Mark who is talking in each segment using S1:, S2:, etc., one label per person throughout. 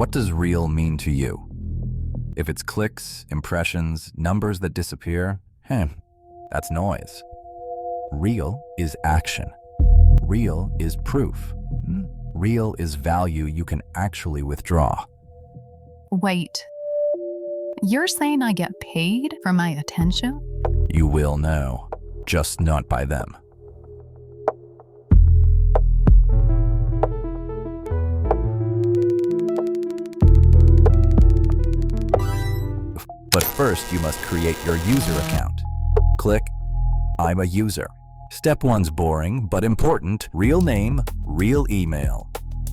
S1: What does real mean to you? If it's clicks, impressions, numbers that disappear, that's noise. Real is action. Real is proof. Real is value you can actually withdraw.
S2: Wait, you're saying I get paid for my attention?
S1: You will know, just not by them. But first, you must create your user account. Click, I'm a user. Step 1's boring, but important. Real name, real email.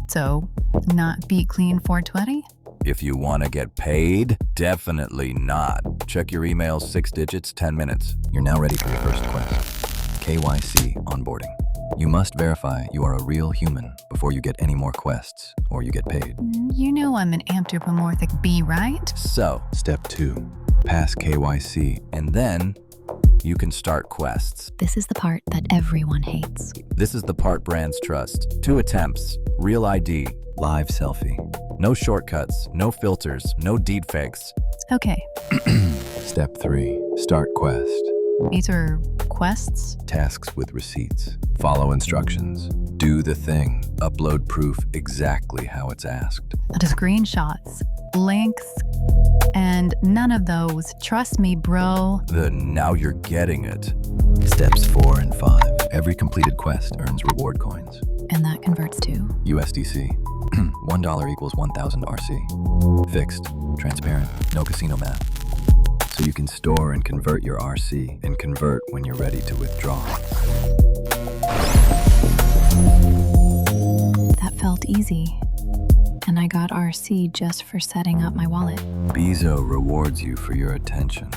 S2: So, not Beat Clean 420?
S1: If you want to get paid, definitely not. Check your email, 6 digits, 10 minutes.
S3: You're now ready for your first quest. KYC onboarding. You must verify you are a real human before you get any more quests or you get paid.
S2: You know I'm an anthropomorphic bee, right?
S1: So,
S3: Step 2. Pass KYC.
S1: and then you can start quests.
S4: This is the part that everyone hates.
S1: This is the part brands trust. 2 attempts, real ID,
S3: Live selfie.
S1: no shortcuts, no filters, no deepfakes.
S2: Okay,
S3: Step 3. Start quest.
S2: these are quests?
S3: Tasks with receipts. Follow instructions. Do the thing. Upload proof exactly how it's asked.
S2: The screenshots, links, and none of those. Trust me, bro.
S1: Now you're getting it.
S3: Steps 4 and 5. Every completed quest earns reward coins.
S2: And that converts to?
S3: USDC. $1 equals 1,000 RC. Fixed, transparent, no casino math. So you can store and convert your RC and convert when you're ready to withdraw.
S4: That felt easy. And I got RC just for setting up my wallet.
S3: Beeezo rewards you for your attention.